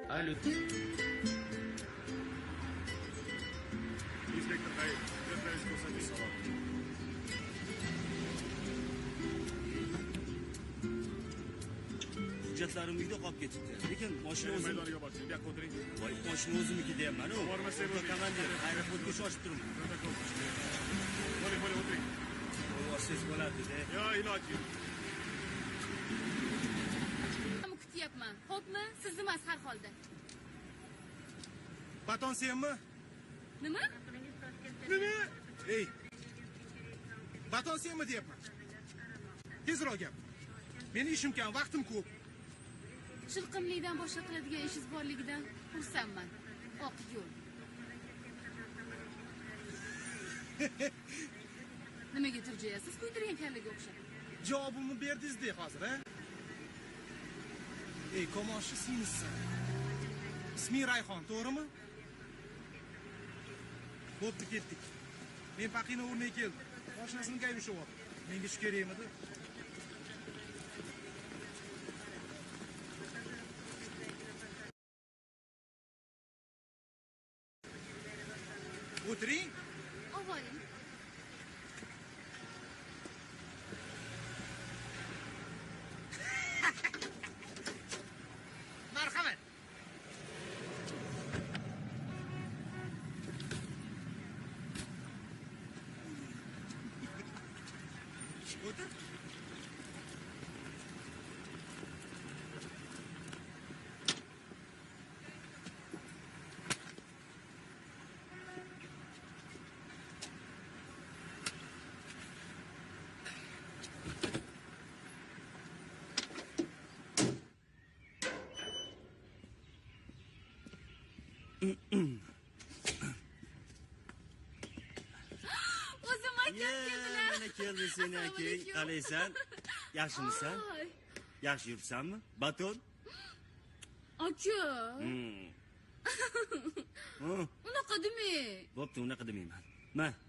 Alo. Inspektor Tayyip, rais ko'rsatish salom. Hujjatlarim uyda qolib ketibdi. Lekin mashina o'zim. Maydoniga borsang, bu yoqqa o'tiring. Voy, mashina o'zimniki deyapman. Bormasak bo'lmaydi. Komandir, aeroportga shoshib turibman. Bo'ling, o'tiring. Siz bo'ladi-da. Yo, iloji yo'q. Kutyapman. Xo'pmi? Siz emas har holda. Baton senmi? Nima? Nima? Ey. Baton senmi deyapman. Tezroq gap. Meni ishim kam, vaqtim ko'p. Shilqimlikdan boshqa qiladigan ishingiz borligidan xursandman. Oq yo'l. Nimaga turjayasiz? Kuydirgan kallaga o'xshab. Javobimni berdingiz-da hozir, ha? Ey, komoshchi singisan. Isming Rayhon, to'g'rimi? Bo'pti, ketdik. Men Paqina o'rniga keldim. Mashinasini gayshyapti. Menga shu kerakmidi? O'tiring. Ovoring. Marhamat. O'tir. O'zim akam keldilar. Mana keldi seni akang. Qalaysan? Yaxshimisan? Yaxshi yuribsanmi? Baton? Aka. Unaqa demang. Bo'pti, unaqa demayman.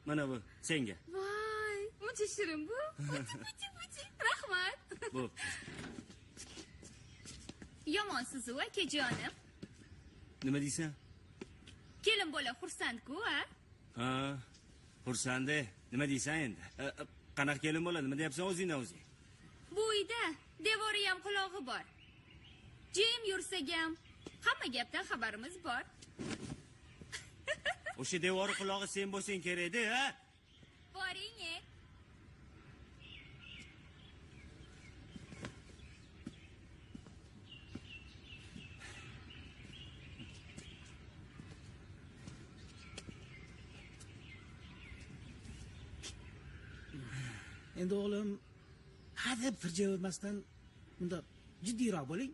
Mana bu senga. Voy, muncha shirin bu. Puti. Rahmat. Bo'pti. Yomonsiz-ku, akajonim. Nima deysan? Kelin bola xursand-ku, ha? Ha, xursand. Nima deysan endi? Qanaqa kelin bo'ladi? Nima deyapsan o'zingdan o'zing? Bu uyda devori ham qulog'i bor. Jim yursak ham hamma gapdan xabarimiz bor. O'sha devori qulog'i sen bo'lsang kerak-da, ha? Boring. Endi o'g'lim hadeb tirjavermasdan bunda jiddiyroq bo'ling.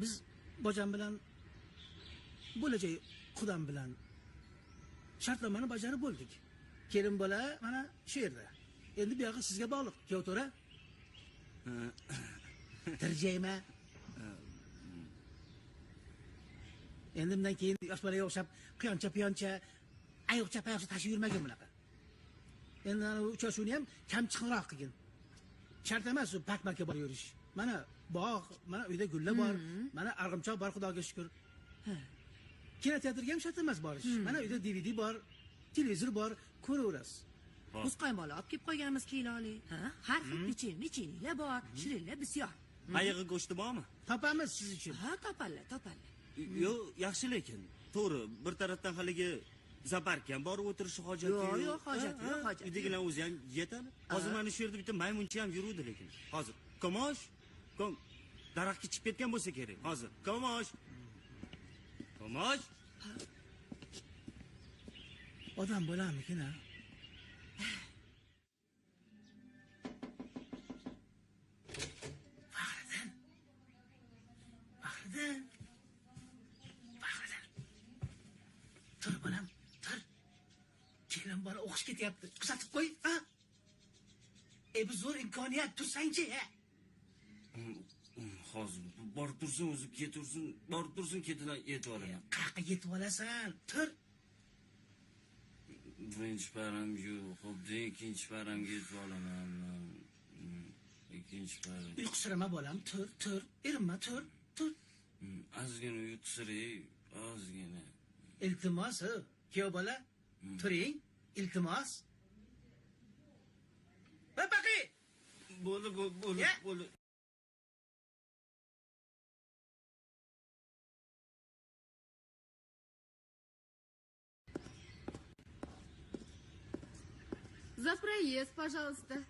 Biz bojam bilan bo'lajak qudam bilan shartnomani bajarib bo'ldik. Kelin bola mana shu yerda. Endi bu yoqqa sizga bog'liq, kuyovto'ra. Tirjayma. Endi bundan keyin yosh bolaga o'xshab quyoncha ayoqcha tashib yurmagan bunaqa. Endi uchrashuvni ham kam chiqinroq qilgin. Shart emas u pak-makka borib yurish. Mana bog', mana uyda gullar bor, mana arg'imchoq bor, Xudoga shukr. Kinoteatrga ham shart emas borish. Mana uyda DVD bor, televizor bor, ko'raverasiz. Muzqaymoqlar olib kelib qo'yganimiz keyloli. Har xil pechenyelar bor, shirinlar bisyor. Ayig'i go'shti bormi? Topamiz siz uchun. Ha, topallar. Yo'q, yaxshi lekin. To'g'ri, bir tarafdan haligi Zapark ham borib o'tirish hojati yo'q. Yo'q, hojati yo'q. Uydagilar o'zi ham yetadi. Hozir mana shu yerda bitta maymuncha ham yuruvdi lekin. Hozir Komosh, daraxtga chiqib ketgan bo'lsa kerak. Hozir Komosh. Odam bo'larmikin, ha? Faxriddin. Tur bolam, tur. Kelin bola o'qish ketyapti. Kuzatib qo'y, ha? Bu zo'r imkoniyat, tursang-chi, ha? Hozir borib tursin, o'zi ketursin, borib tursin, ketidan yetib olaman. Qayerga yetib olasan? Tur. Birinchi param yo'q, xo'pda ikkinchi paramga yetib olaman. Ikkinchi param. Uyqusirama bolam, tur. Erinma, tur. ozgina uyqusiray, ozgina. Iltimos, kuyov bola, turing, iltimos. Baqi! Bo'ldi. За проезд, пожалуйста.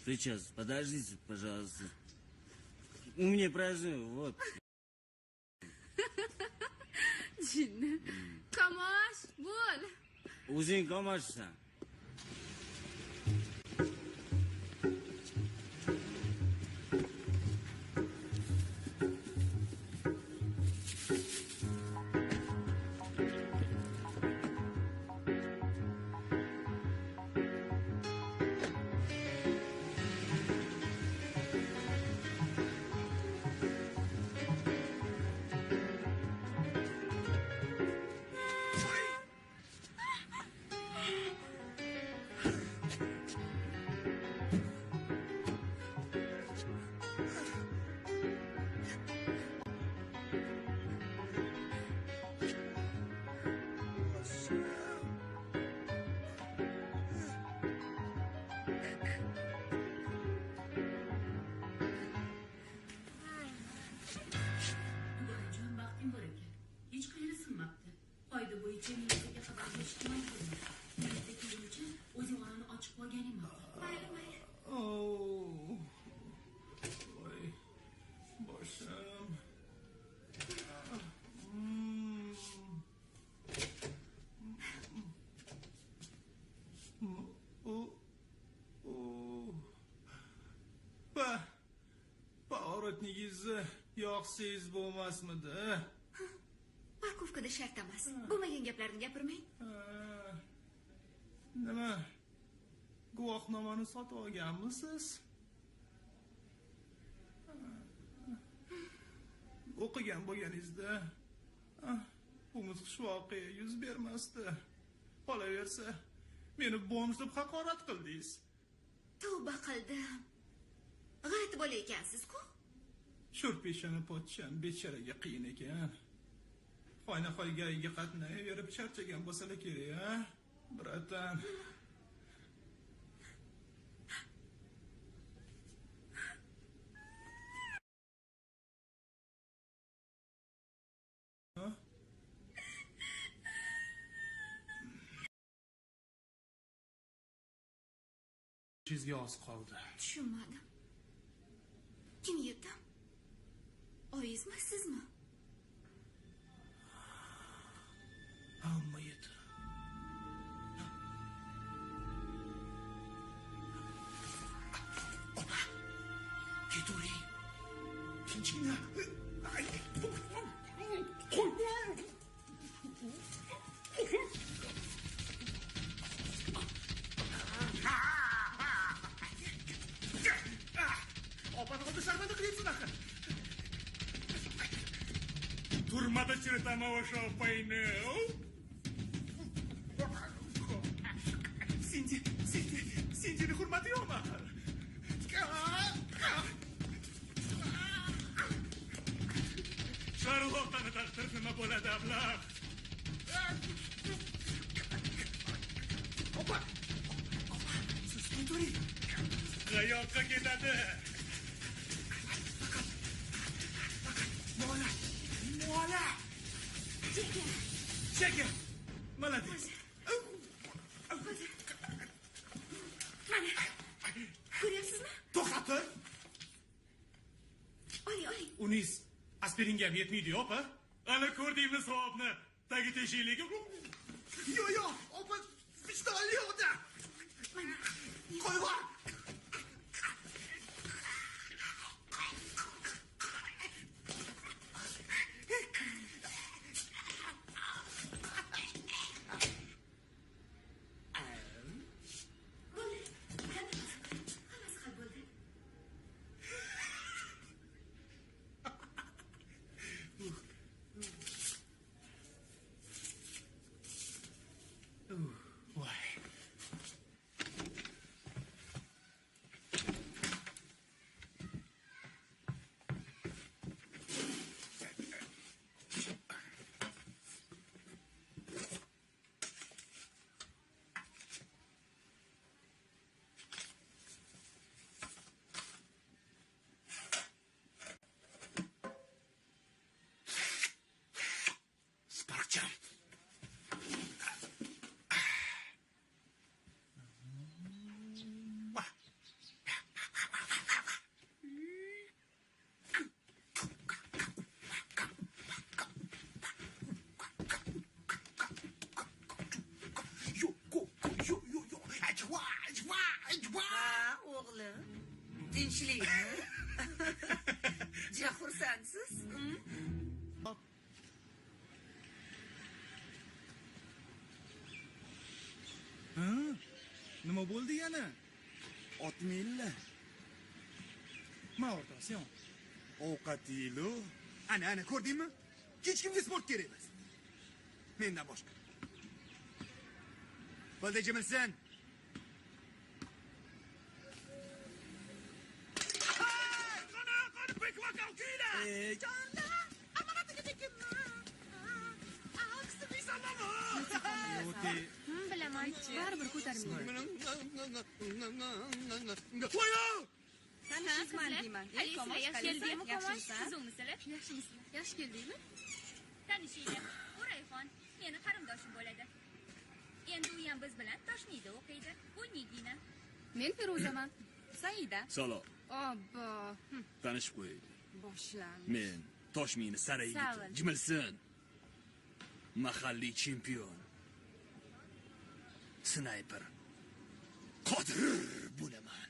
Сейчас, подождите, пожалуйста. У меня праздник, вот. Jinni. Kamosh, bo'l. O'zing qamashsan. Jon baxting bor ekan. Hech qayeri sinmabdi. Qoida bo'yicha miyasiga xabar berish mumkin. Miyada kelguncha o'zing onani ochib qo'yganing ma'qul. Mayli. Voy, boshim. Bag'rotnigingizni yoqsiz bo'lmasmidi? Parkovkada shart emas. Bo'lmagan gaplarni gapirmang. Nima? Guvohnomani sotib olganmisiz? O'qigan bo'lganingizda bu mudhish voqea yuz bermasdi. Qolaversa, meni bomj deb haqorat qildingiz. Tavba qildim. G'ayt bola ekansiz-ku. Sho'rpeshani pochcham bechoraga qiyin ekan. Xoynahoyga qatnayverib charchagan bo'lsalar kerak-a, bratan. Sizga oz qoldi. Tushunmadim. Kim yedi? Oyizmi, sizmi? Hamma yedi. Ketoring. Tinchgina. Turmada chiritaman o'sha opayni. Sinjini hurmati yo'qmi? Sharloqani taqdir nima bo'ladi, ablah? Opa! Siz ketoring. Qayoqqa ketadi? Mola! Cheka! Молодец. Mana. Ko'ryapsizmi? To'xtatir. Oling. Unis aspiringa ham yetmaydi, opa. Ana ko'rdingmi savobni? Tagi teshikligi. Yo'q, opa, vijdonli yo'qda. Qo'y bor. Tinchlikmi? Juda xursandsiz? Ha? Nima bo'ldi yana? Otmanglar. Ma o'rtasi yon. Ovqatinglu. Ana ko'rdingmi? Hech kimga sport kerak emas. Mendan boshqa. Bo'ldi, jimilsin. Bilaman, baribir ko'tarmaydi. Tanishman deyman. Alisa, yaxshi keldingmi, Kamosh? Yaxshimisan? Sizmisizlar? Yaxshimisizlar? Yaxshi keldingmi? Tanishinglar. Bu Rayhon meni qarindoshim bo'ladi. Endi u ham biz bilan Toshmiyda o'qiydi. Bu Nigina. Men Feruzaman. Saida. Salom. Obbo. Tanishib qo'yaylik. Boshlandi. Men Toshmiyni sara Savil. yigiti. Jimilsin. Mahalliy chempion. Snayper. Qodir bo'laman.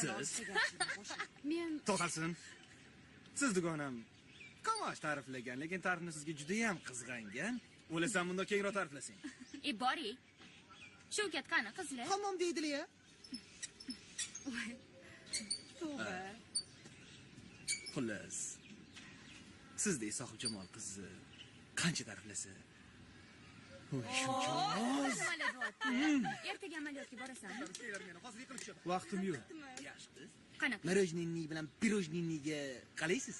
Siz? Men To'xtalsin. Siz dugonam Kamosh ta'riflagan, lekin ta'rifni sizga juda ham qizg'angan. O'lasam bunda kengroq ta'riflasang. Bori. Shavkat qani qizlar? Hammom deydilar. to'g'ri. Xullas. Sizdek sohibjamol qizni qancha ta'riflasa. Ertaga amaliyotga borasanmi? Vaqtim yo'q. Yaxshi qiz. Qanaqa? Marojnini bilan pirojniniga qalaysiz?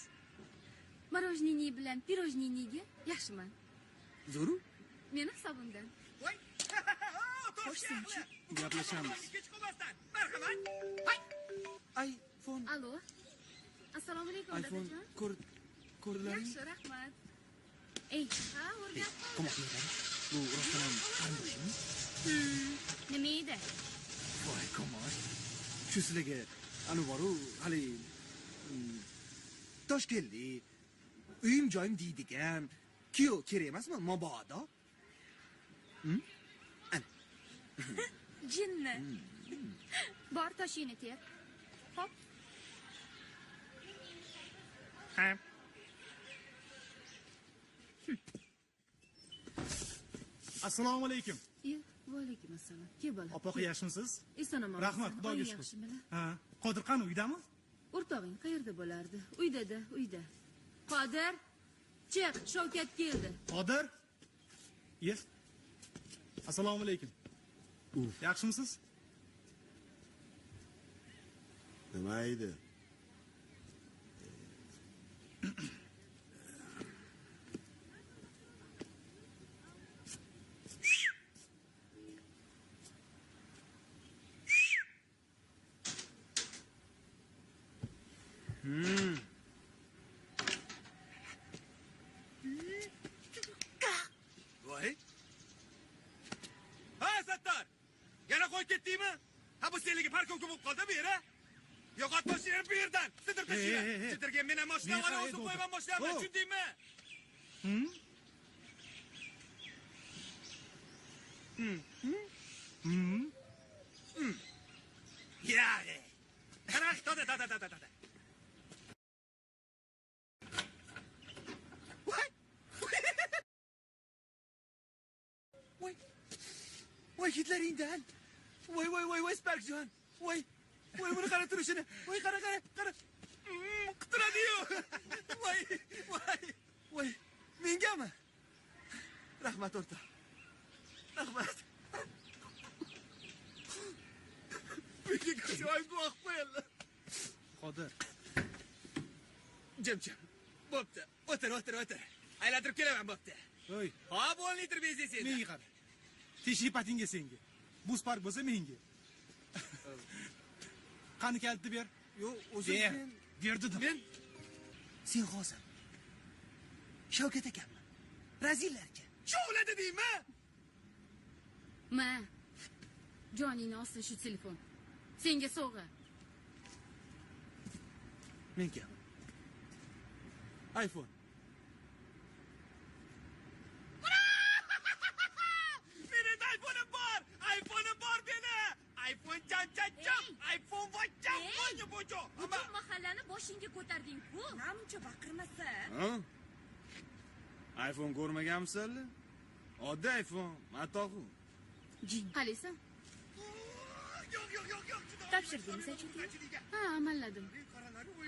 Marojnini bilan pirojniniga yaxshiman. Zo'ru? Meni hisobimdan. Xo'shsinchi. Gaplashamiz. iPhone, Allo. Assalomu alaykum, iPhone dadajon. ko'rdilarmi? Yaxshi, rahmat. Ey, ha, o'rgab qol. Qamoqda yotadi. Bu rostdan ham qarindoshimi? Nima edi? Voy, Kamosh. Shu sizlarga anu boru, hali Toshkentlik uyim joyim deydigan kuyov kerak emasmi? Mabodo. Jinni. Bor toshingni ter. Hop. Ha. Assalomu alaykum. Va alaykum assalom. Ke bola? Opa, yaxshimisiz? Esonaman. Rahmat, Xudoga shukr. Yaxshi bilan. Ha, Qodir qani uydami? O'rtog'ing qayerda bo'lardi? Uyda-da, uyda. Qodir, chiq, Shavkat keldi. Qodir? Yes. Assalomu alaykum. Yaxshimisiz? Nima edi? Voy. Ha, Sattar. Yana qo'yib ketdingmi? Ha, bu senligi parkovka bo'lib qoldi bu yera. Yo'qot mashinani bu yerdan. Sidir tashinglar. Sidirgan men ham mashina olib o'zim qo'yman boshlayman, tushundingmi? Ya. Qara, da. Voy, hitlaringdan. Voy, Sparkjon. Voy, buni qara turishini. Voy, qara. Qitiradi-yu. Voy, mengami? Rahmat o'rta. Rahmat. Menga joyim guvoh qo'yildi. Qodir. Jim. Bo'pti. O'tir. Aylantirib kelaman, bo'pti. Voy, Ha, bo'l litr benzin sen. menga qara. Teshik patinga senga. Buz park bo'lsa menga. Qani kalitni ber. Yo'q, o'zim Ber dedim. men Sen hozir Shavkat akammi? Razillarga. shovladi deymi? Ma. Joningni olsin shu telefon. Senga sovg'a. Menga. iPhone. Mening iPhone'im bor meni. iPhone jon. iPhone baqirmasa. Ha? iPhone ko'rmaganmisan? Oddiy iPhone, matoqu. Jin qalaysan? Yo'q. Topshirdingiz aytdingiz? Ha, amalladim.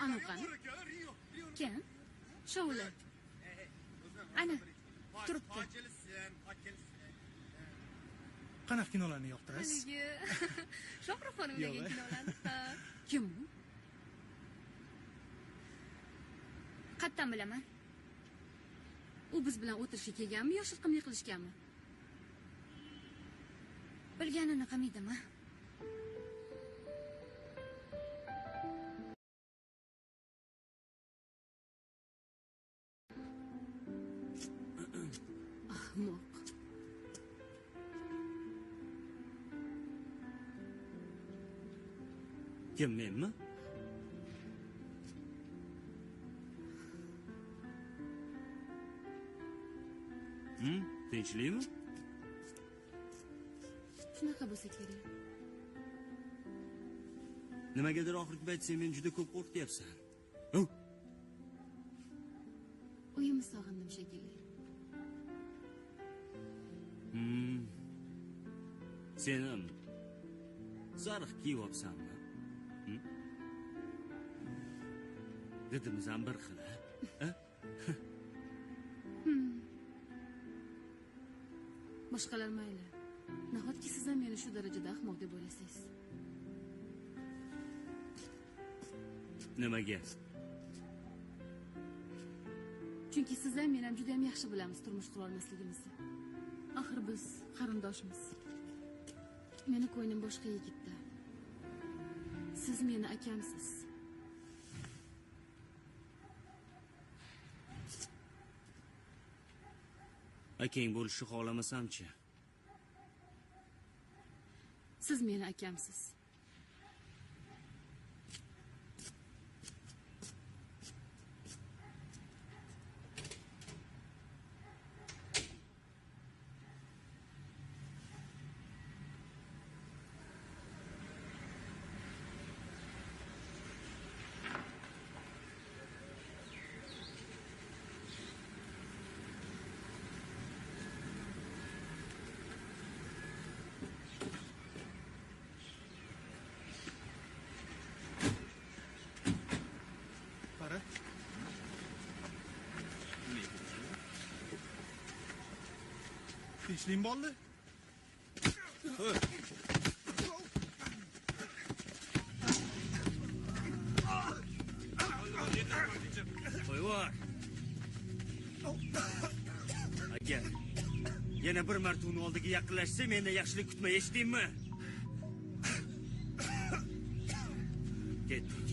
Anu qani? Kim? Shovla. Ana, turibdi. Qanaqa kinolarni yoqtirasiz? Haligi Shohruxxon o'ynagan Yo'q, kinolarni. Ha. Kim u? Qayerdan bilaman? U biz bilan o'tirishga kelganmi yo shirqimlik qilishganmi? Bilganini qilmaydimi? Ahmoq. Kim, menmi? Tinchlikmi? Shunaqa bo'lsa kerak. Nimagadir oxirgi payt sen meni juda ko'p qo'rqityapsan. Uyimni sog'indim shekilli. Sen ham zariq kiyyapsanmi? Didimiz ham bir xil, ha? Boshqalar mayli. Nahotki siz ham meni shu darajada ahmoq deb o'ylasangiz? Nimaga? Chunki siz ham men ham juda ham yaxshi bilamiz turmush qura olmasligimizni. Axir biz qarindoshmiz. Meni ko'nglim boshqa yigitda. Siz meni akamsiz. Akang bo'lishni xohlamasam-chi? Siz meni akamsiz. Qara. Tinchlik bo'ldi? Qo'yvoy. Agar yana bir marta uni oldiga yaqinlashsa, mendan yaxshilik kutma, eshitdingmi? Ketdik.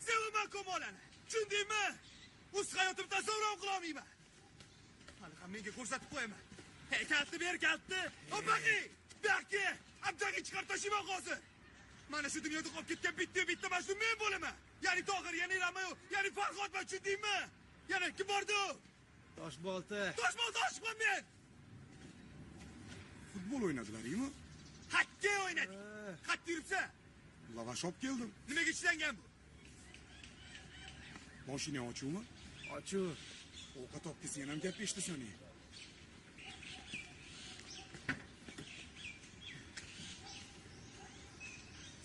Sevaman ko'molani. Tushundingmi? O'z hayotimni tasavvur ham qila olmayman. Hali ham menga ko'rsatib qo'yaman. Hey, kaltni ber, kaltni. Obaqi, baqi, abdaga chiqarib tashlayman hozir. Mana shu dunyoda qolib ketgan bitta majnun men bo'laman. Ya'ni Tohir, ya'ni Ramayo, ya'ni Farhodman, tushundingmi? Yana kim bordi? Toshbolta. Toshbolta oshibman men. Futbol o'ynadilaringmi? Hakka o'ynadik. Qayerda yuribsan? Lavash olib keldim. Nimaga ishlangan bu? Mashina ochuvmi? Ochuv. Ovqat olib kelsa ham gap eshitasan.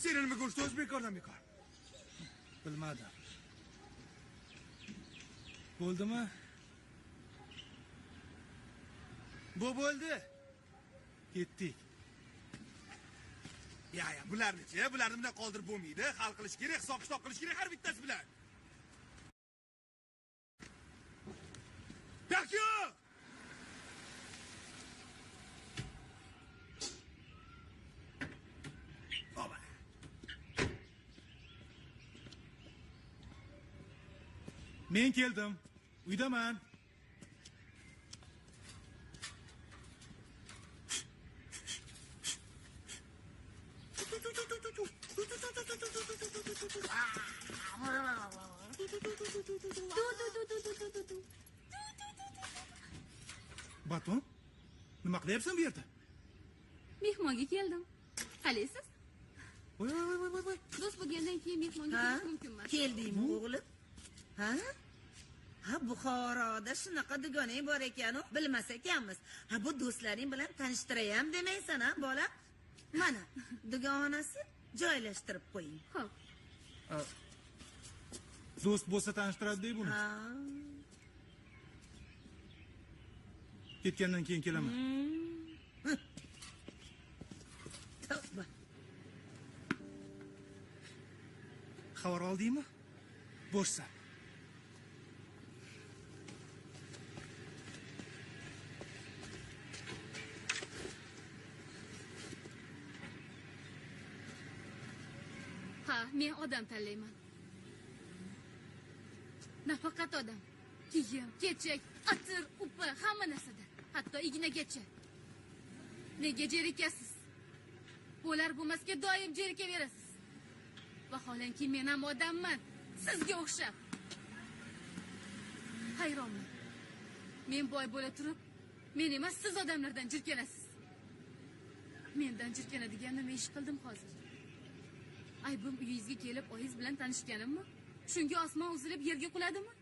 Seni nima ko'rishdi o'zbekordan bekor? Bilmadim. Bo'ldimi? Bu bo'ldi. Ketdik. Ya, bularni bunday qoldirib bo'lmaydi. Hal qilish kerak, hisob-kitob qilish kerak har bittasi bilan. Bakyo! Oba. Men keldim. Uydaman. Baton? Nima qilyapsan bu yerda? Mehmonga keldim. Qalaysiz? Voy. Do'st bo'lgandan keyin mehmonga Ha? kelish mumkin emas. Keldingmi o'g'lim? Ha? Ha, Buxoroda shunaqa dugonang bor ekan-u, bilmas ekanmiz. Ha, bu do'stlaring bilan tanishtiray ham demaysan, ha, bola? Mana, dugonasi joylashtirib qo'ying. Xo'p. Do'st bo'lsa tanishtiradi-dek buni. Ha. Ketgandan keyin kelaman. Tavba. Xabar oldingmi? Bo'shsan. Ha, men odam tanlayman. Nafaqat odam. Kiyim, kechak, atir, upa, hamma narsada. Hatto ignagacha. Nega jerikasiz? Bo'lar bo'lmasga doim jerikaverasiz. Vaholanki men ham odamman. Sizga o'xshab. Hayronman. Men boy bo'la turib, men emas siz odamlardan jirkanasiz. Mendan jirkanadigan nima ish qildim hozir? Aybim uyingizga kelib oyingiz bilan tanishganimmi? Shunga osmon uzilib yerga quladimi?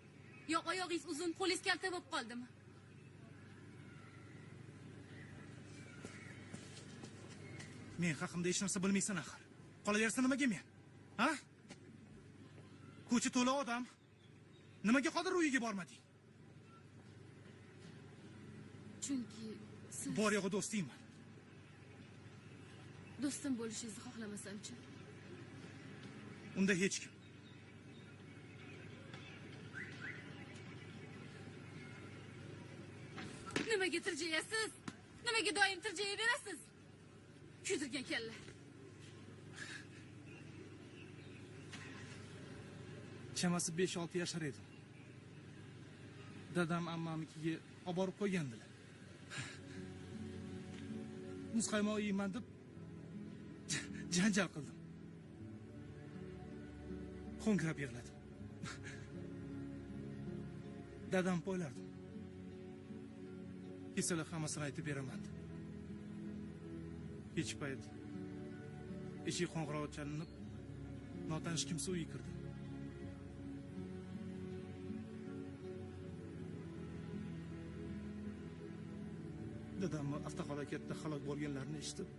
Yo oyog'ingiz uzun, qo'lingiz kalta bo'lib qoldimi? Men haqimda hech narsa bilmaysan axir. Qolaversa nimaga men? Ha? Ko'cha to'la odam. Nimaga Qodir uyiga bormading? Chunki siz Bor yo'g'i do'stingman. do'stim bo'lishingizni xohlamasam-chi? Unda hech kim. Nimaga tirjayasiz? Nimaga doim tirjayaverasiz? Kuydirgan kalla. Chamasi 5-6 yashar edim. Dadam ammamnikiga olib borib qo'ygandilar. Muzqaymoq yeyman deb janjal qildim. Ho'ngrab yig'ladim. Dadam poylardim. Kesalar hammasini aytib beraman. Kech payt eshik qo'ng'irog'i chalinib, notanish kimsa uyga kirdi. Dadamni avtohalokatda halok bo'lganlarini eshitib,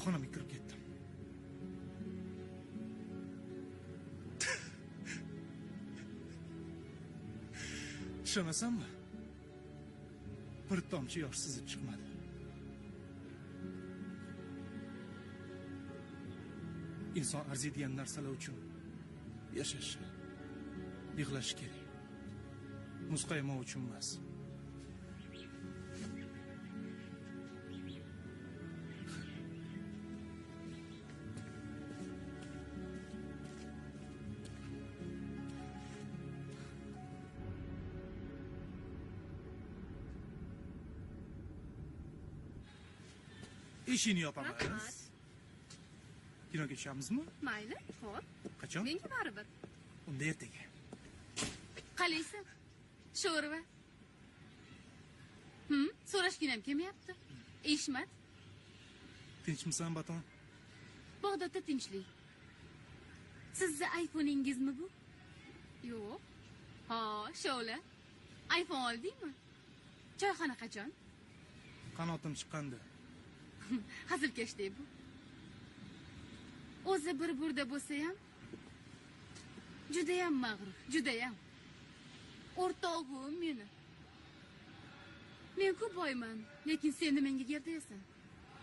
xonamga kirib ketdim. Ishonasanmi? Bir tomchi yosh sizib chiqmadi. Inson arziydigan narsalar uchun yashashi, yig'lashi kerak. Muzqaymoq uchun emas. İşini yapamayız. Kinoga tushamiz-mi? Mayli, xo'p. Qachon? Menga baribir. Unda ertaga. Qalaysan? Sho'rva. So'rashgin ham kelmayapti. Eshmat. Tinchmisan, Baton? Bag'dodda tinchlik. Sizni iPhone'ingizmi bu? Yo'q. Ha, Shola. iPhone oldingmi? Choyxona qachon? Qanotim chiqqanda. Hazilkashdek bu. O'zi bir burda bo'lsa ham judayam mag'rur, judayam. O'rtog'im meni. Men ku boyman, lekin sen menga gerdayasan.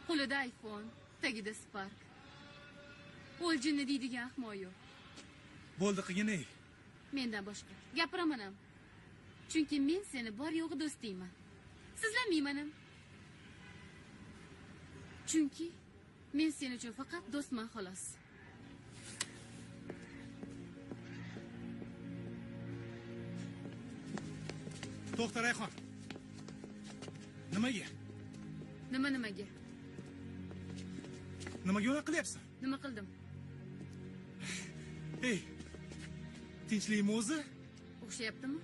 Qo'lida iPhone, tagida Spark. O'ljinni deydigan ahmoq yo'q. Bo'ldi, qilgin-ey. Mendan boshqa gapiraman ham. Chunki men seni bor yo'g'i do'stingman. Sizlanmayman ham. Chunki men sen uchun faqat do'stman xolos. To'xta, Rayhon. Nimaga? Nimaga? Nimaga unaqa qilyapsan? Nima qildim? Ey, tinchlikmi o'zi? O'xshayaptimi?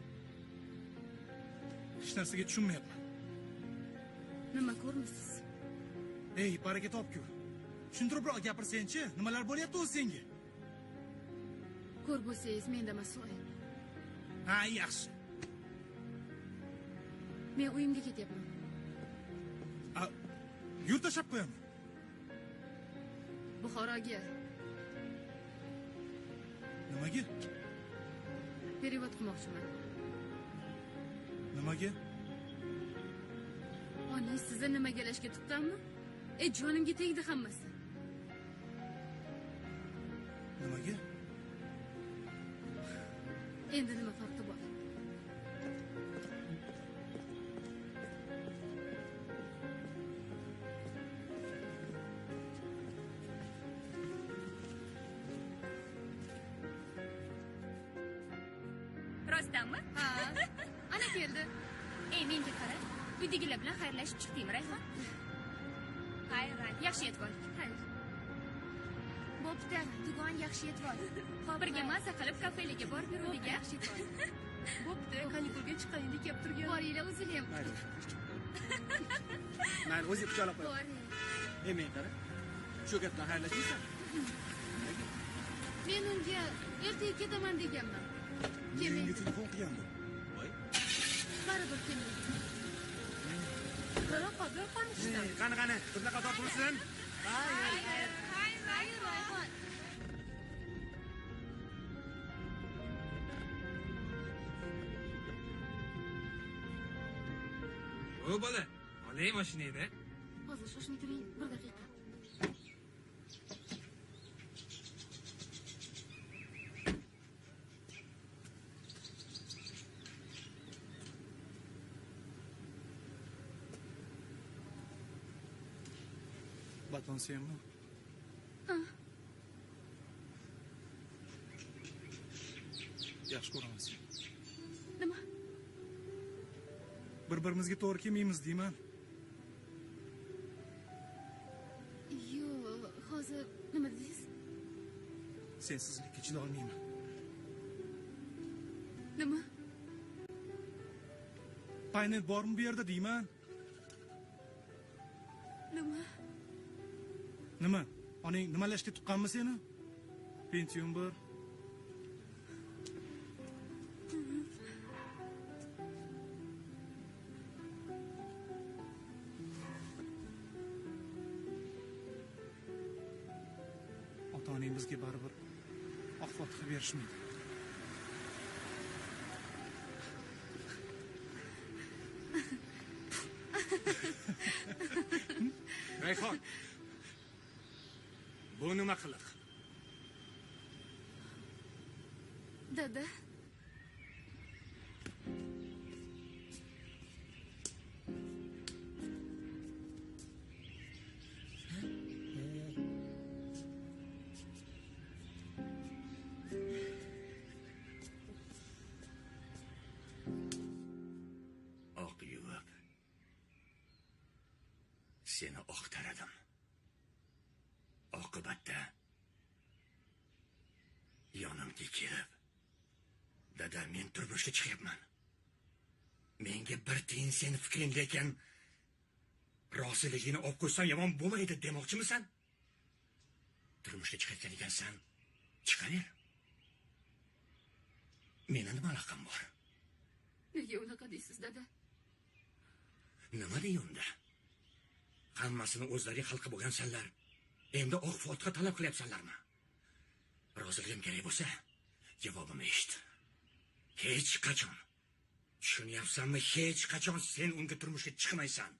hech narsaga tushunmayapman. Nima ko'rmisiz? Ey, baraka topku. Tushuntiribroq gapirsen-chi, nimalar bo'lyapti o'zi senga? Ko'r bo'lsangiz mendan so'rang. Ha, yaxshi. Men uyimga ketyapman. Yurt tashlab qo'yaman. Buxoroga Nimaga? perevod qilmoqchiman. Nimaga? Ona, sizni nimagalashga tuqqanmi? Jonimga tegdi hammasi. Nimaga? Endi nima farqi bor? Rostdanmi? Ha, ana keldi. Menga qara. Uydagilar bilan xayrlashib chiqdingmi, Rayhon? Xayr, yaxshi yetib ol. Xayr. Bo'pti, dugon yaxshi yetib ol. Birga maza qilib kafelarga borib yurdik, yaxshi yetib ol. Bo'pti, kanikulga chiqaylik deb turgan. Boringlar o'zinglar. Mayli, o'zi quchoqlab qo'y. Boring. Men qara. Shu gap bilan xayrlashmaysan? Men unga ertaga ketaman deganman. Menga telefon qilgandi. Voy. Baribir kelmaydi. Qanaqa qanishdi? Qani, turna qator tursin. Xayr, Rayhon. O bola, olay mashinangni. Hozir shoshmay turing, bir daqiqa. Baton senmi? Yaxshi ko'raman seni. Nima? Bir-birimizga to'g'ri kelmaymiz deyman. Yo'q, hozir nima dedingiz? Sensizlikka chida olmayman. Nima? Paynet bormi bu yerda deyman? Nima? Nima? Onang nimalashga tuqqanmi seni? Pentium 1. Ota-onang bizga baribir oq fotiha berishmaydi. Rayhon. Bu nima qiliq? Dada. Oq yuvib seni oqtaradim. Oqibatda yonimga kelib, dada, men turmushga chiqyapman. Menga bir tiyin seni fikring, lekin roziligini olib qo'ysam yomon bo'lmaydi demoqchimisan? Turmushga chiqayotgan ekansan, chiqaver. Meni nima alaqam bor? Nega unaqa deysiz, dada? Nima deyunda? Hammasini o'zlariga hal qilib bo'lgansanlar. Endi oq fotiha talab qilyapsanlarmi? Roziligim kerak bo'lsa, javobimni eshit. Hech qachon, tushunyapsanmi, hech qachon sen unga turmushga chiqmaysan.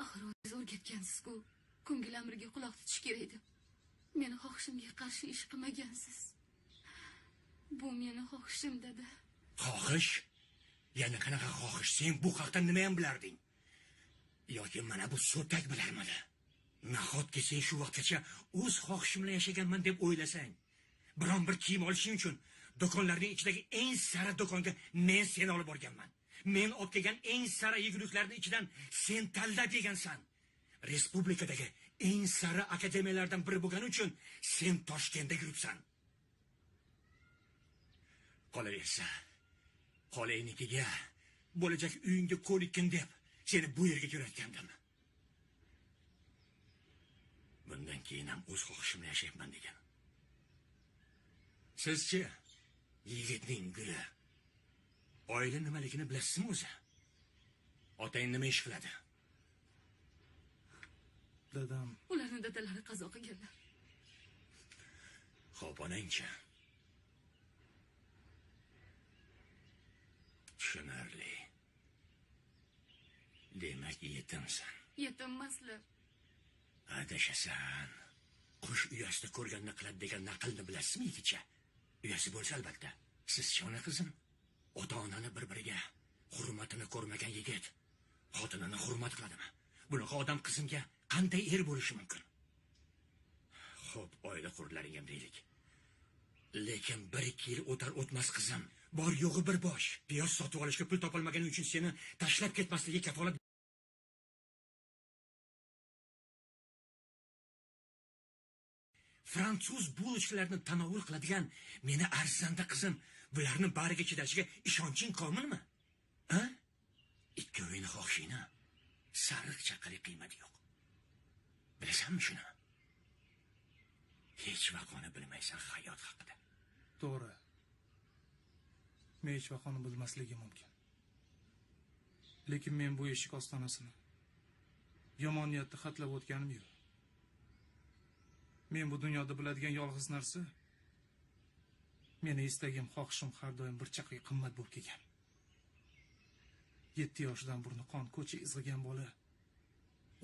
Axir o'zingiz o'rgatgansiz-ku, ko'ngil amriga quloq tutish kerak edi. Meni xohishimga qarshi ish qilmagansiz. Bu meni xohishim, dada. Xohish? Yana qanaqa xohish? Sen bu haqda nima ham bilarding? Yoki mana bu so'tak bilarmidi? Nahotki sen shu vaqtgacha o'z xohishim bilan yashaganman deb o'ylasang, biron bir kiyim olishing uchun do'konlarning ichidagi eng sara do'konga men seni olib borganman. Men olib kelgan eng sara yeguliklarning ichidan sen tanlab yegansan. Respublikadagi eng sara akademiyalardan biri bo'lgani uchun sen Toshkentda yuribsan. Qolaversa, xolaynikiga bo'lajak uyingga ko'nikkin deb seni bu yerga jo'natgandim. Bundan keyin ham o'z xohishimni yashayman degan. Sizchi, yigitning guli. Oila nimaligini bilasizmi o'zi? Otang nima ish qiladi? Dadam. Ularni dadalari qazo qilganlar. Xo'p, onangchi. Tushunarli. Demak, yetimsan. Yetimmaslar. Adashasan. Qush uyasida ko'rganini qiladi degan naqlni bilasizmi, yigitcha? Uyasi bo'lsa albatta. Siz-chi, ona qizim? Ota-onani bir-biriga hurmatini ko'rmagan yigit xotinini hurmat qiladimi? Bunaqa odam qizimga qanday er bo'lishi mumkin? Xo'p, oila qurlaring ham deylik. Lekin 1-2 yil o'tar o'tmas qizim, bor yo'g'i bir bosh. Piyoz sotib olishga pul topolmagani uchun seni tashlab ketmasligi kafolat. Fransuz bulочкalarini tanovul qiladigan meni arzanda qizim, bularni bariga chidashiga ishonching komilmi? Ha? Ikkovingni xohishingni sariq chaqali qiymati yo'q. Bilasanmi shuni? Hech vaqoni bilmaysan hayot haqida. To'g'ri. Men hech vaqoni bilmasligim mumkin. Lekin men bu eshik ostonasini yomon niyatda xatlab o'tganim yo'q. Men bu dunyoda biladigan yolg'iz narsa meni istagim, xohishim har doim bir chaqaga qimmat bo'lib kelgan. 7 yoshdan burni qon ko'cha izg'igan bola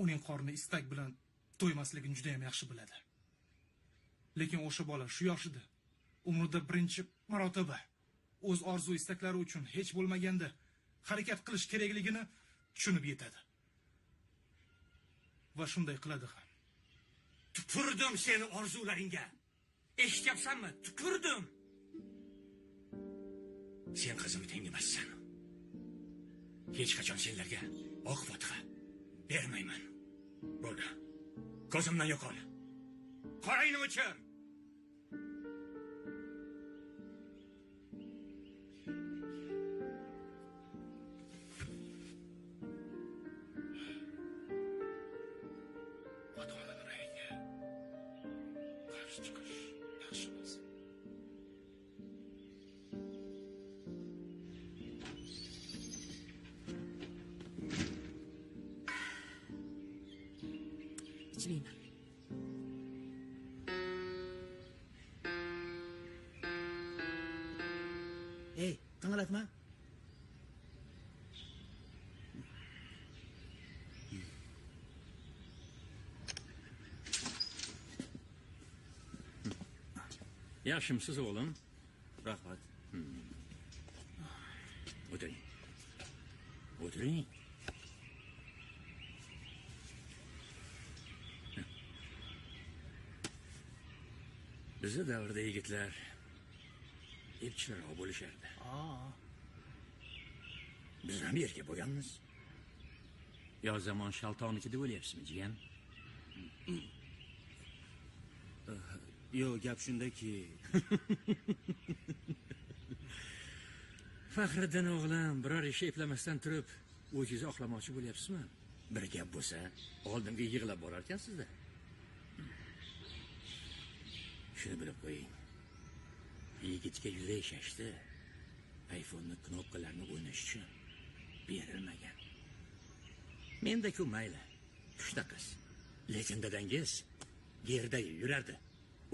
uning qorni istak bilan to'ymasligini juda ham yaxshi biladi. Lekin o'sha bola shu yoshida umrida birinchi marotaba o'z orzu istaklari uchun hech bo'lmaganda harakat qilish kerakligini tushunib yetadi. Va shunday qiladi ham. Tupurdim seni orzularingga. Eshityapsanmi? Tupurdim. Sen qizimni tengimassan. Hech qachon senlarga oq fotiha bermayman. Bo'ldi. Ko'zimdan yo'qol. Qorayni o'chir. Ichmayman. Ey, qing'ratma. Yaxshimisiz o'g'lim? Rahmat. O'tiring. O'tiring. Bizi davrda yigitlar epchilarroq bo'lishardi. Biz ham yerga bo'lganmiz. Yo zamon shaltoniki deb o'ylayapsizmi, jiyan? Yo'q, gap shundaki. Faxriddin o'g'lim, biror ish eplamasdan turib, o'zingizni oqlamoqchi bo'lyapsizmi? Bir gap bo'lsa, oldimga yig'lab borar ekansiz-da. Shuni bilib qo'ying. Yigitga yuza yashashdi. iPhone'ning knopkalarini o'ynash uchun berilmagan. Menda-ku mayli, tushda qiz. Lekin dadangiz yerda yurardi.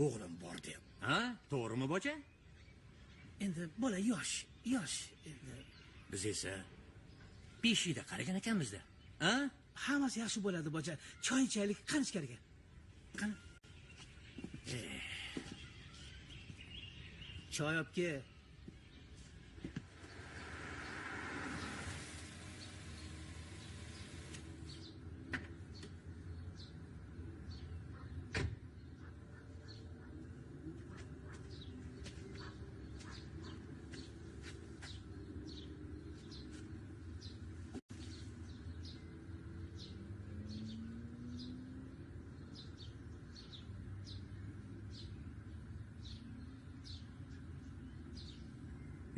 O'g'lim bor deb. Ha? To'g'rimi, bocha? Endi bola yosh endi. Biz esa 5 yilda qaragan ekanmiz-da. Ha? Hammasi yaxshi bo'ladi, bocha. Choy ichaylik, qani ichkariga. Qani. Choy olib kel.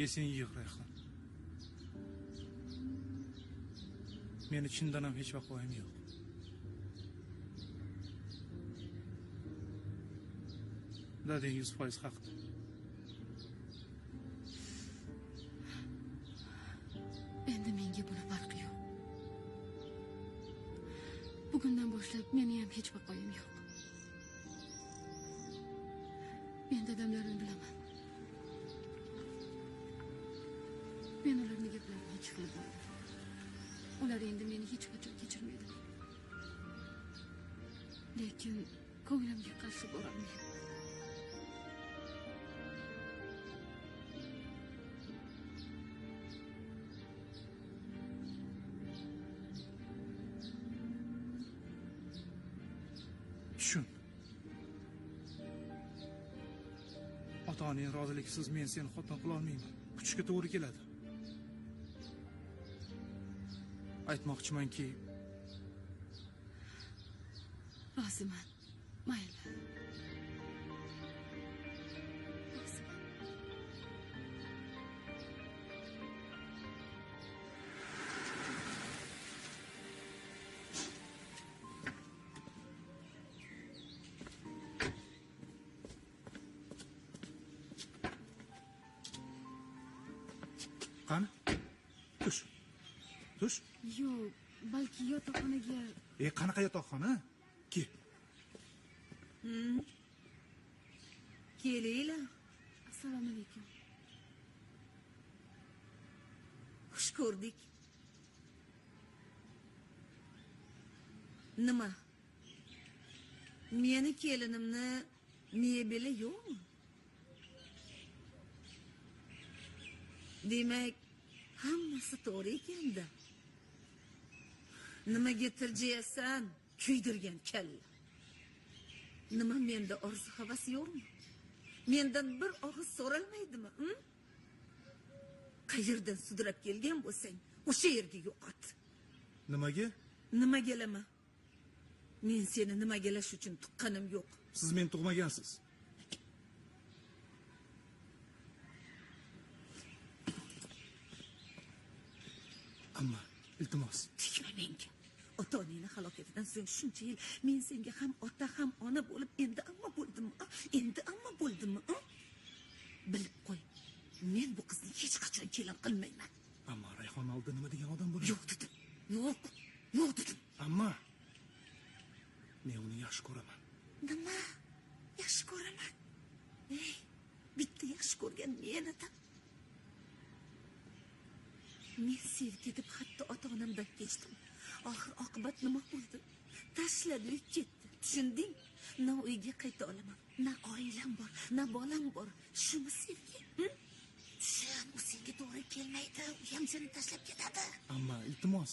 Esing yo'q, Rayhon. Meni chindan ham hech vaqoyim yo'q. Dadang 100% haqda. Endi menga buni farqi yo'q. Bugundan boshlab meni ham hech vaqoyim yo'q. Men dadamlarni bilaman. Men ularni gaplarini hech qilib bo'ldim. Ular endi meni hech qachon kechirmaydi. Lekin ko'nglimga qarshi borolmayman. Tushun. Ota-onaning roziligisiz men seni xotin qila olmayman. Kutishga to'g'ri keladi. Aytmoqchimanki, roziman. Mayli. qani? Tush. Tush. Yo'q, balki yotoqxonaga. Qanaqa yotoqxona? Kel. Kelinglar. Assalomu alaykum. Xush ko'rdik. Nima? Meni kelinimni mebeli yo'qmi? Demak, hammasi to'g'ri ekanda. Nimaga tirjaysan? Kuydirgan kalla. Nima menda orzu havas yo'qmi? Mendan bir og'iz so'ralmaydimi? Qayerdan sudrab kelgan bo'lsang, o'sha yerga yo'qot. Nimaga? Nimagalama? Men seni nimagalash uchun tuqqanim yo'q. Siz meni tug'magansiz. Amma, iltimos. Tegma menga. Ota-onangni halokatidan so'ng shuncha yil men senga ham ota ham ona bo'lib, endi amma bo'ldimmi? Endi amma bo'ldimmi? Bilib qo'y. Men bu qizni hech qachon kelin qilmayman. Amma Rayhon oldida nima degan odam bo'ladi? Yo'q dedim. Yo'q. Yo'q dedim. Amma men uni yaxshi ko'raman. Nima? Yaxshi ko'raman. Bitta yaxshi ko'rgan men edim. Men sevgi deb hatto ota-onamdan kechdim. Oxir oqibat nima bo'ldi? Tashladi, ketdi. Tushunding? Na uyga qayta olaman, na oilam bor, na bolam bor. Shumi sevgi? Tushun, u senga to'g'ri kelmaydi. U ham seni tashlab ketadi. Amma iltimos.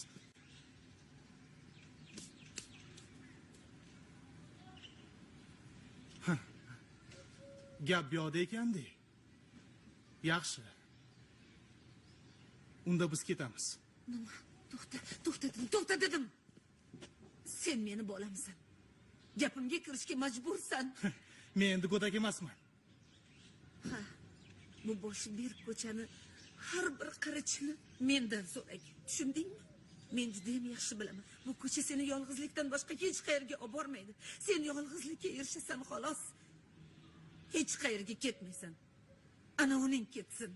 Gap bu yoqda ekanda. Yaxshi. Unda biz ketamiz. Nima? To'xta dedim. Sen meni bolamsan. Gapimga kirishga majbursan. Men endi go'dak emasman. Ha. Bu boshi bir ko'chani har bir qirichini mendan so'ragin. Tushundingmi? Men juda ham yaxshi bilaman. Bu ko'cha seni yolg'izlikdan boshqa hech qayerga olib bormaydi. Sen yolg'izlikka erishasan xolos. Hech qayerga ketmaysan. Ana uning ketsin.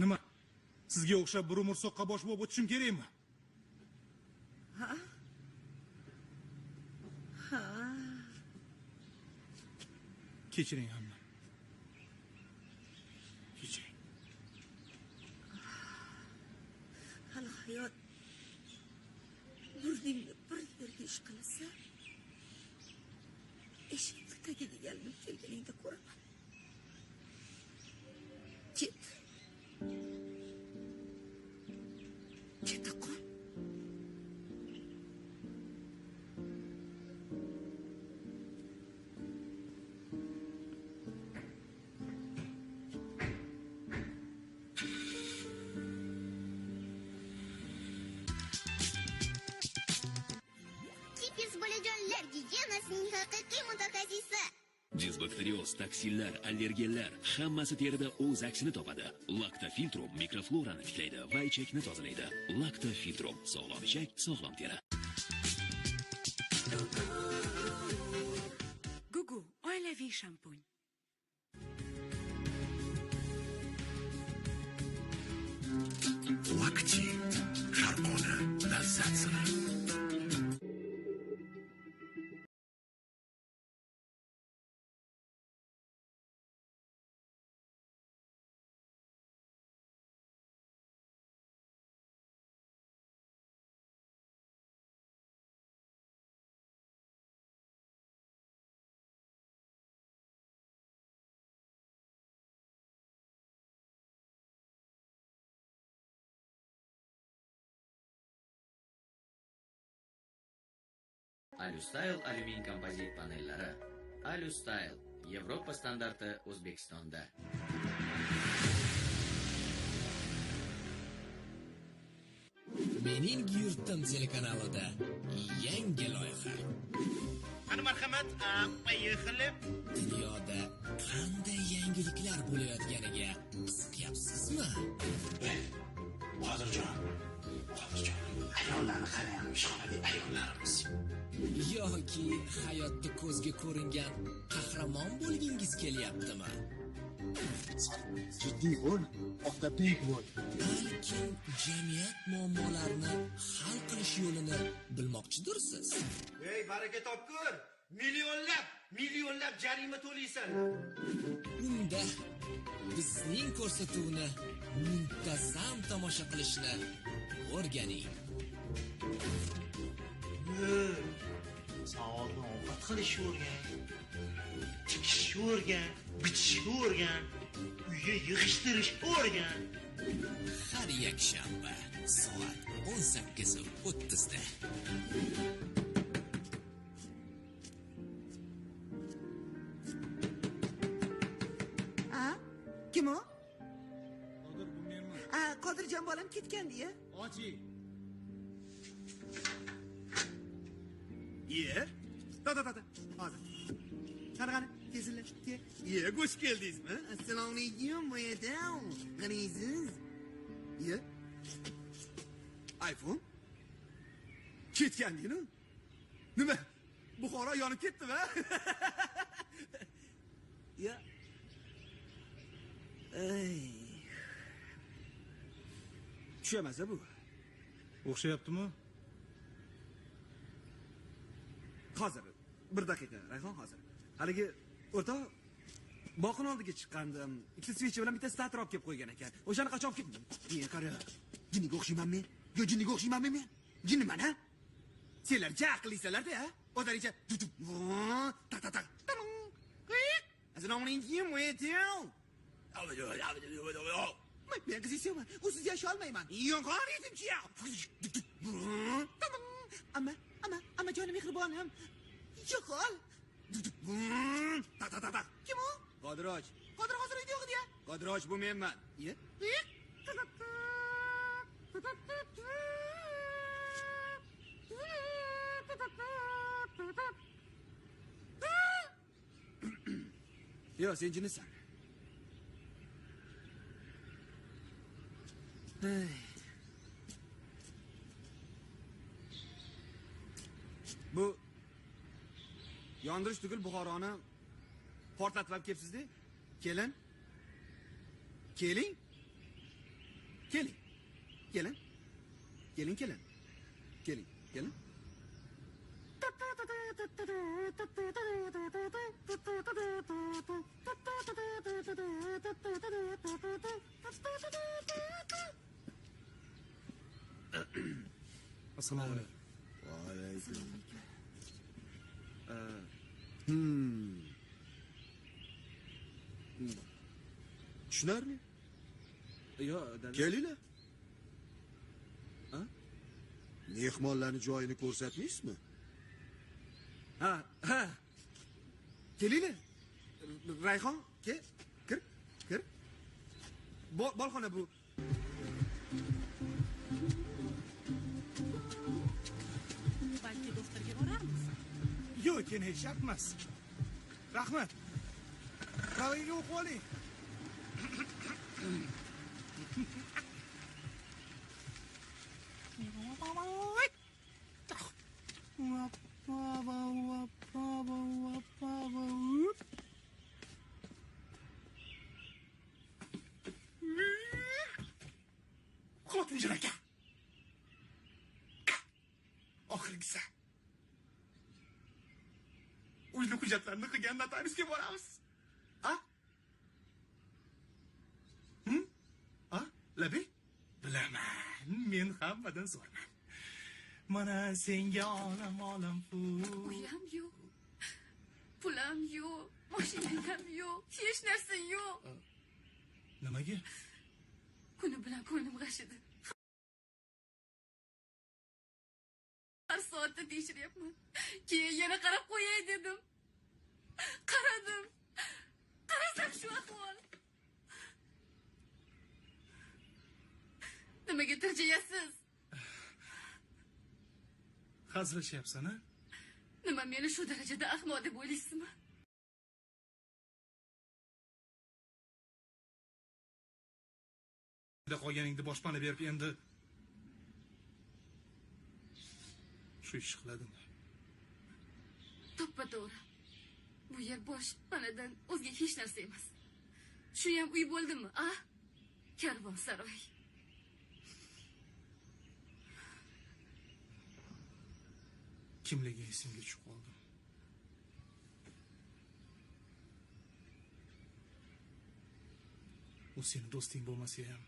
Nima? Sizga o'xshab bir umr soqqa bosh bo'lib o'tishim kerakmi? Ha? Ha. Kechiring hamma. Kechiring. Hali hayot burningni bir yerga ish qilsa, eshikni tagiga yalinib kelganingda ko'raman. Ket. Keta qol. Kipis bolajonlar gigiyenasining haqiqiy mutaxassisi. Disbakterioz, toksinlar, allergenlar hammasi terida o'z aksini topadi. Lactofiltrum mikroflorani tiklaydi va ichakni tozalaydi. Lactofiltrum sog'lom ichak, sog'lom teri. Gugu, oilaviy shampun. Lactit, Sharqona lazzat siri. Alustyle alyumin kompozit panellari. Alustyle Yevropa standarti O'zbekistonda. Mening yurtim telekanalida yangi loyiha. Qani marhamat, yig'ilib Dunyoda qanday yangiliklar bo'layotganiga qiziqyapsizmi? Hozirjon. Ayollarni qarang, ishxonadagi ayollarimiz. Yoki hayotda ko'zga ko'ringan qahramon bo'lgingiz kelyaptimi? Jiddiy bo'l, oqtabdek bo'l. Balkim jamiyat muammolarini hal qilish yo'lini bilmoqchidirsiz. Ey, baraka topkur! Millionlab jarima to'laysan. Unda bizning ko'rsatuvni muntazam tomosha qilishni o'rganing. Savolni ovqat qilishni o'rgan. Tikishni o'rgan, bichishni o'rgan, uyga yig'ishtirishni o'rgan. Har yakshanba soat 18:30 da. Kim o? Qodir, bu menman. Qodirjon bolam ketgandi-ya. Ochi. Ta. Hozir. Qani, kesinlar. Xush keldingizmi? Assalomu alaykum, boyadam. Qaniysiz? iPhone? Ketgandingmi? Nima? Buxoro yonib ketdimi? Ya. Ey. Tushamasa bu. O'xshayaptimi? Hozir 1 daqiqa, Rayhon hozir. Haligi o'rtoq boqin oldiga chiqqandim. Ikkita svecha bilan bitta starter olib kelib qo'ygan ekan. O'shani qachon olib ketdim? Qara. Jinniga o'xshaymanmi? Yo, jinniga o'xshaymanmi men? Jinniman, ha? Senlar aqllisalar-da, ha? O'zlaringcha ta. Assalomu alaykum, boyadam. Men qizisiyman. Usiz yashay olmayman. Yo'qon yetimchiya. Amma jonim mehribonim. Yo'qol. Ta. Kim u? Qodiroj. Qodir hozir uyda yo'q edi-ya. Qodiroj bu menman. Yo, sen jinnisan. Bu yondirish tugul Buxoroni portlatib olib kelibsiz-da. Keling. Assalomu alaykum. Va alaykum. Tushunarli? Yo, kelinglar. Ha? Mehmonlarning joyini ko'rsatmaysizmi? Ha. Kelinglar. Rayhon, kir. Bolxona bu. Balki doktorga borarmiz. Yo'q, keyin hech shart emas. Rahmat. Qavaga o'qib oling. Xotinjon aka. Oxirgisi. Uyni hujjatlarini qilgan notariusga boramiz. A? A? Labi? Bilaman, men hammadan zo'rman. Mana senga olam pul. Uyam yo'q. Pulam yo'q. Mashinam yo'q. Hech narsa yo'q. Nimaga? Kuni bilan ko'nglim g'ashidi. Har soatda tekshiryapman. Keyin yana qarab qo'yay dedim. Qaradim. Qarasam shu ahvol. Nimaga tirjayasiz? Hazillashyapsan, a? Nima meni shu darajada ahmoq deb o'ylaysizmi? Qolganingni boshpana berib endi shu ish qiladimi? To'ppa-to'g'ri. Bu yer boshpanadan o'zga hech narsa emas. Shu ham uy bo'ldimi, a? Karvonsaroy. Kimligi esimga tushib qoldi. U seni do'sting bo'lmasa ham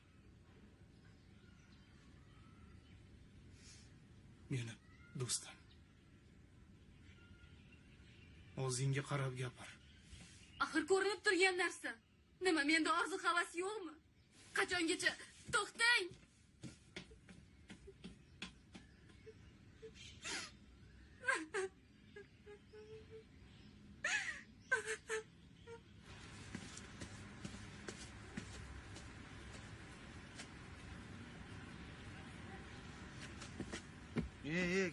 meni do'stim. O'zingga qarab gapir. Axir ko'rinib turgan narsa. Nima, menda orzu havas yo'qmi? Qachongacha to'xtang.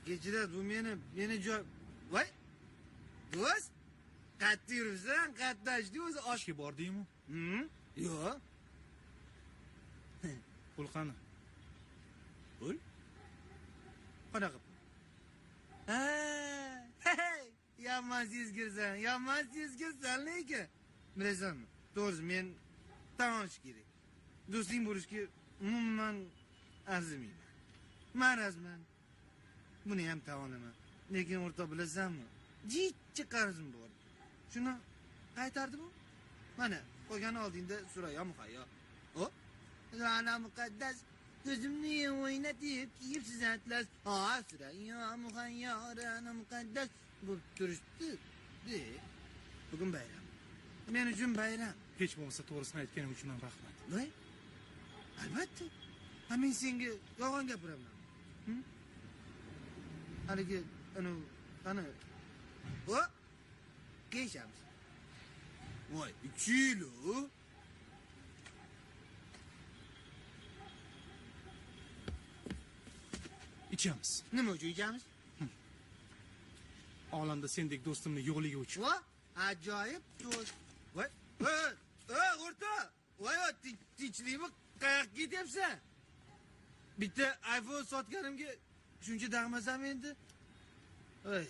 Kechirasiz, bu meni joy. Voy! Do'st, qatta yuribsan, qattashdi o'zi oshga bordingmi? Yo'q. Pul qani? Pul? Qanaqa pul? Yomon sezgirsan lekin. Bilasanmi? To'g'risi men tan olish kerak. Do'sting bo'lishga umuman arzimayman. Marazman. Buni ham tan olaman. Lekin o'rtoq bilasanmi? Jichcha qarzim bor. Shuni qaytardi bu? Mana, qo'ygani oldingda Surayyo Muhayyo. Hop. Ana muqaddas ko'zimni o'ynatib kiyibsiz atlas. Surayyo Muhayyo, ana muqaddas bo'lib turishdi. Bugun bayram. Men uchun bayram. Hech bo'lmasa to'g'risini aytganing uchun ham rahmat. Voy. Albatta. Men senga yolg'on gapiraman. Haligi qani o kechamiz. Voy, chilo. Ichamiz. Nima uchun ichamiz? Olamda sendek do'stimni yo'qligi uchun. Voy, ajoyib do'st. Voy, o'rtoq. Voy, tinchlikmi? Qayoqqa ketyapsan? Bitta iPhone sotganimga shuncha dag'masam endi. Voy.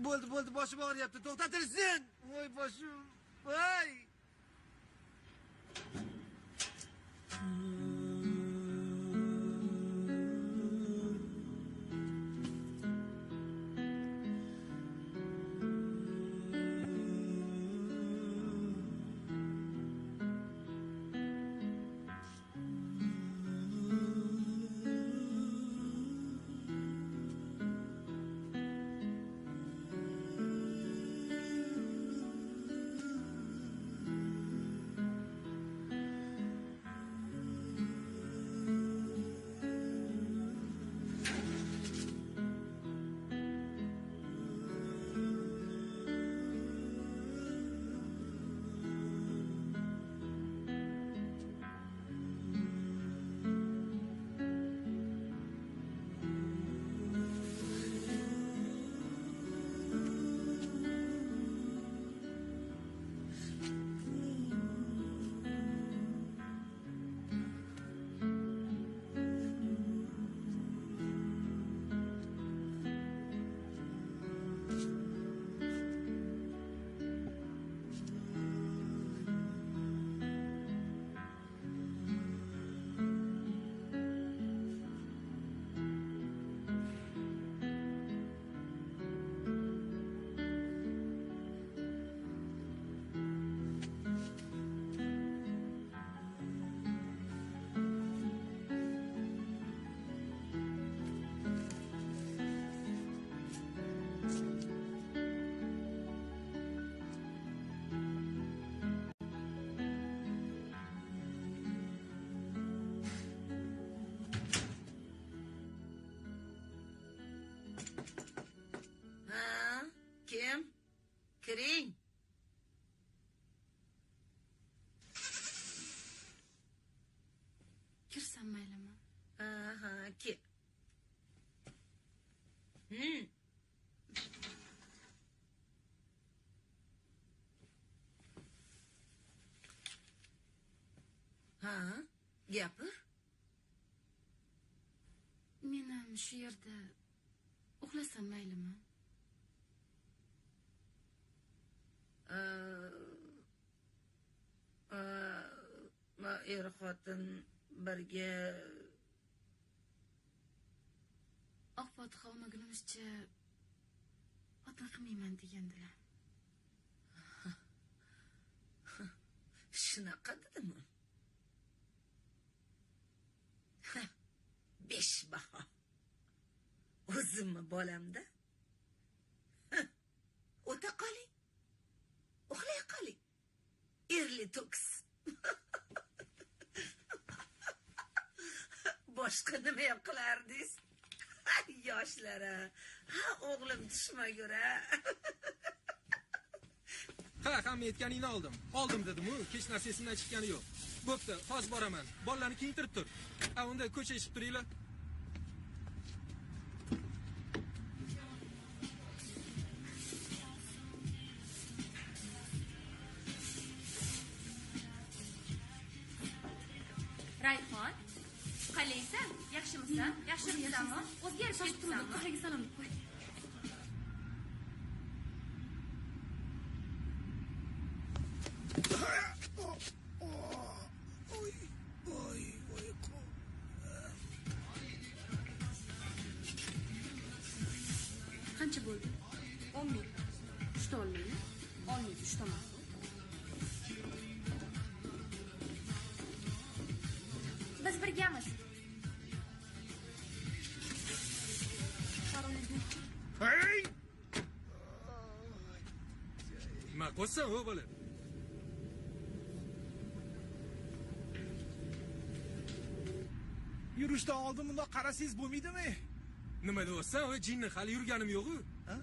Bo'ldi, boshim og'riyapti. To'xtatirsin. Voy, boshim. Voy. Gapir. Men ham shu yerda uxlasam maylimi? Er-xotin birga Oq fotiha olmagunimizcha xotin qilmayman degandilar. Shunaqa dedimi? 5 baho. O'zimmi bolamda? O'ta qoling. Uxlay qoling. Erli to'kis. Boshqa nima ham qilardingiz? Yoshlari. Ha, o'g'lim tushmagur-a. Ha, hamma aytganingni oldim. Oldim dedim-ku, hech narsa esimdan chiqqani yo'q. Bo'pti, hozir boraman. Bolalarni kiyintirib tur. Ha, unda ko'cha eshib turinglar. Rayhon, qalaysan? Yaxshimisan? Yaxshimisanmi? O'zgarib ketibsanmi? Sizlarga salom deb qo'y. Qancha bo'ldi? 10 ming. Uchta olmaymi? Olmaydi, uchtaman. Biz birgamiz. Hey! Nima qilsan, o bola? Yurishdan oldin bundoq qarasangiz bo'lmaydimi? Nima deyapsan? O jinni hali yurganim yo'q-ku. Ha?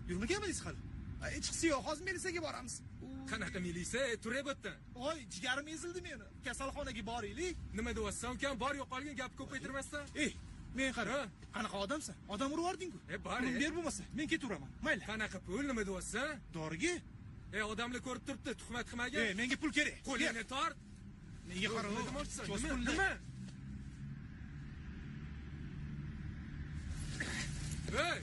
Yurmaganmisiz hali? Hechqisi yo'q, hozir militsiyaga boramiz. Qanaqa militsiya? Tur bo'tdan. Voy, jigarim ezildi meni. Kasalxonaga boraylik. Nima deyapsan? Ukam bor yo'qolgan gap ko'paytirmasdan. Men qara. Qanaqa odamsan? Odam urib yubording-ku. Bor. Ber bo'lmasa, men ketaveraman. Mayli. Qanaqa pul nima deyapsan? Doriga? Odamlar ko'rib turibdi, tuhmat qilmagan. Menga pul kerak. Qo'lingni tort. Nega qara? Nima? Hey!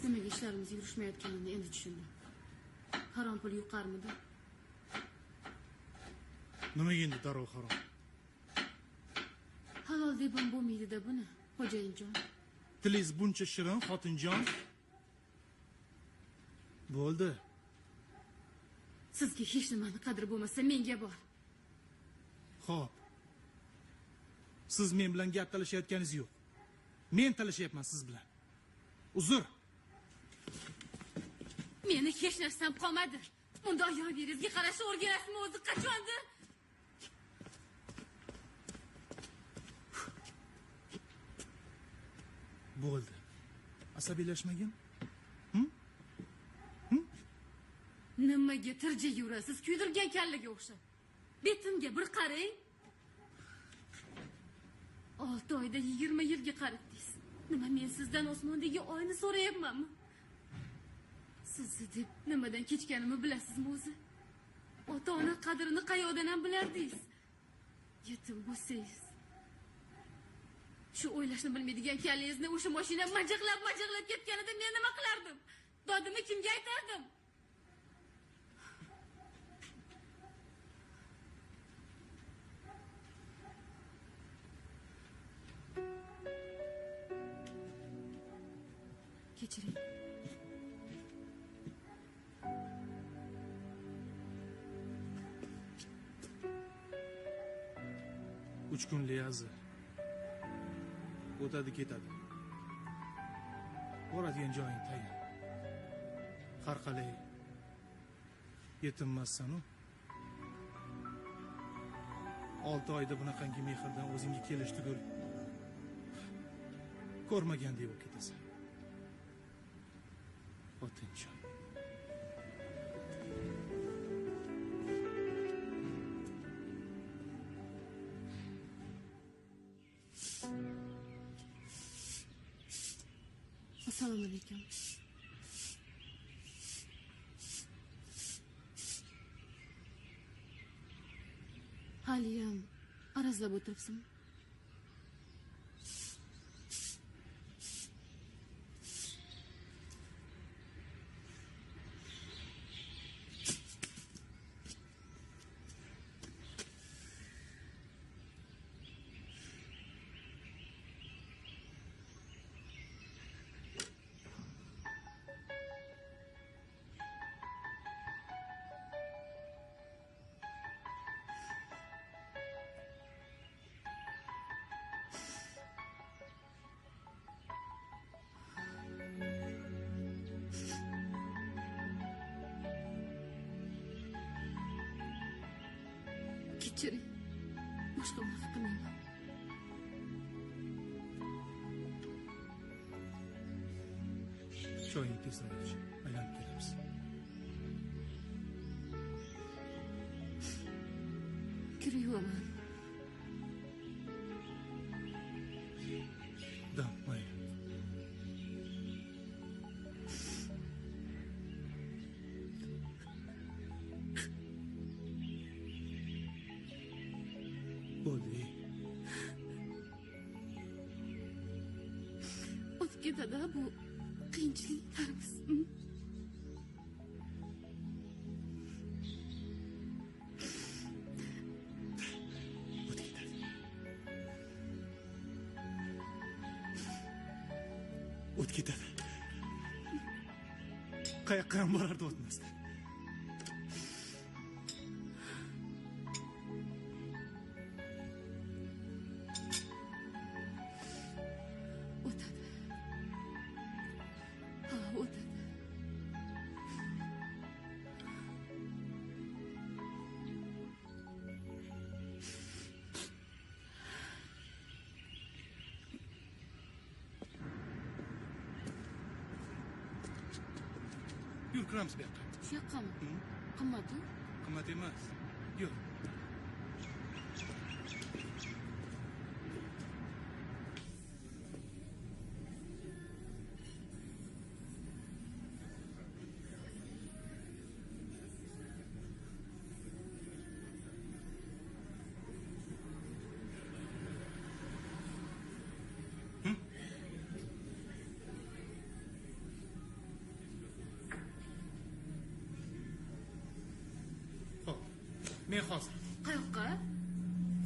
Nimaga ishlarimiz yurishmayotganini endi tushundim. Harom pul yuqarmidi? Nimaga endi darrov harom? Halol deb ham bo'lmaydi-da buni, xo'jayinjon. Tilingiz buncha shirin, xotinjon. Bo'ldi. Sizga hech nimani qadri bo'lmasa, menga bor. Xo'p. Siz men bilan gap talashayotganingiz yo'q. Men talashyapman siz bilan. Uzr. Meni hech narsam qolmadi. Unda oyoqlaringizga qarashni o'rganasizmi o'zi qachondir? Bo'ldi. Asabiylashmagin. Nimaga tirja yurasiz? Kuydirgan kallaga o'xshab. Betimga bir qarang. 6 oyda 20 yilga qaratdingiz. Nima men sizdan osmondagi oyni so'rayapmanmi? Sizni deb nimadan kechganimni bilasizmi o'zi? Ota-ona qadrini qayoqdan ham bilardingiz? Yetim bo'lsangiz. Shu o'ylashni bilmaydigan kallangizni o'sha mashina majaqlab ketganida men nima qilardim? Dodimni kimga aytardim? Kechiring. Uch kunlik azi. O'tadi ketadi. Boradigan joying tayin. Har qalay yetimmassan-u. 6 oyda bunaqangi mehrdan o'zingga kelish tugul. Ko'rmagandek bo'lib ketasan. Xotinjon. Assalomu alaykum. Haliyam arazlab o'tiribsizmi? Kechiring. Boshqa unaqa qilmayman. Choyni tezroq ich. Aylanib kelamiz. Kir yuvaman. Da, mayli. Bo'ldi. O'tib ketadi bu qiyinchiliklarimiz. O'tib ketadi. Qayoqqa ham borardi o'tmasdan. O'tadi. Ha, o'tadi. Yur, kiramiz bu yoqqa. Shu yoqqami? Qimmat-ku? Qimmat emas. Yur. Men hozir. Qayoqqa?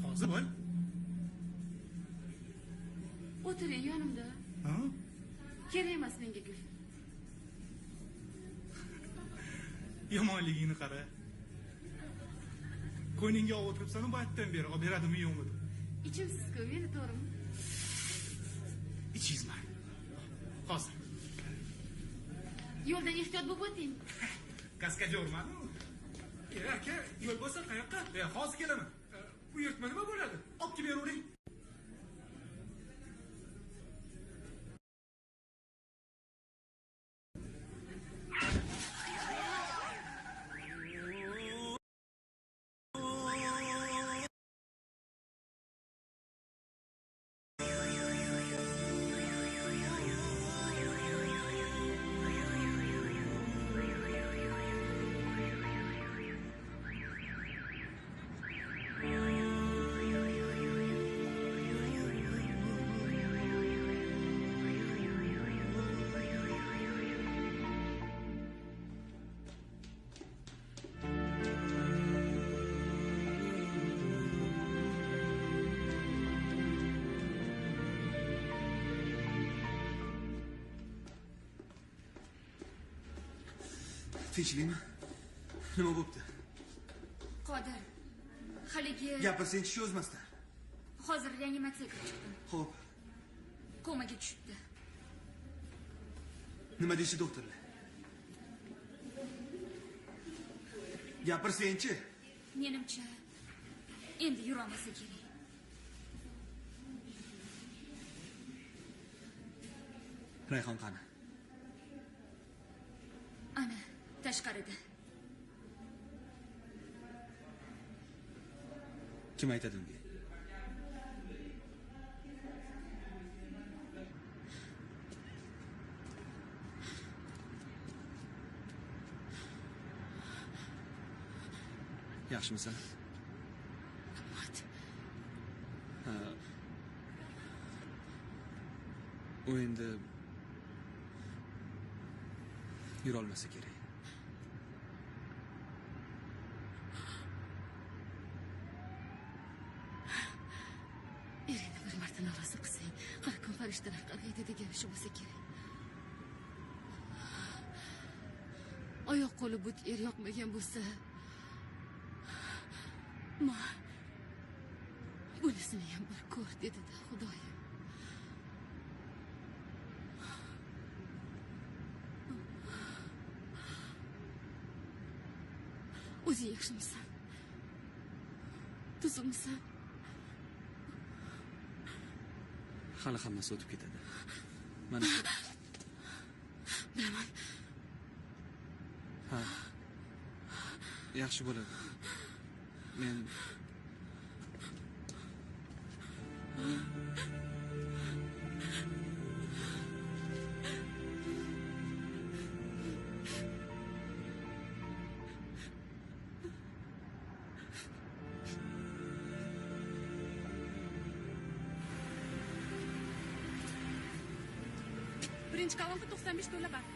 Hozir bo'l. O'tiring yonimda. Ha? Kerak emas menga gul. Yomonligingni qara. Qo'yningga olib o'tiribsan-ku bu yerdan beri. Olib beradimi yo'qmi? Ichimsiz-ku, meni to'g'rimi? Ichingizman. Hozir. Yo'ldan ehtiyot bo'lib o'ting. Kaskadyorman. Aka, yo'l bo'lsa qayoqqa? Hozir kelaman. Bu yurtma nima bo'ladi? Olib kelib beravering. Tinchlikmi? Nima bo'pti? Qodir, haligi Gapirsang kishi o'zmasdan. hozir reanimatsiyaga chiqdim. Xo'p, Komaga tushibdi. nima deydi doktorlar? Gapirsang-chi. Menimcha endi yurolmasa kerak. Rayhon qani? Ana, tashqarida. Kim aytadi unga? Yaxshimisan? Ha. U endi yurolmasa kerak. Eringni bir marta norozi qilsang, har kun farishtalar qarg'aydi degan shu bo'lsa kerak. Oyoq qo'li but er yoqmagan bo'lsa, bunisini ham bir ko'r dedi-da Xudoyim. O'zing yaxshimisan? Tuzukmisan? Hali hammasi o'tib ketadi. Mana bilaman. Ha. Yaxshi bo'ladi. Men birinchi kolonka 95 to'la bor.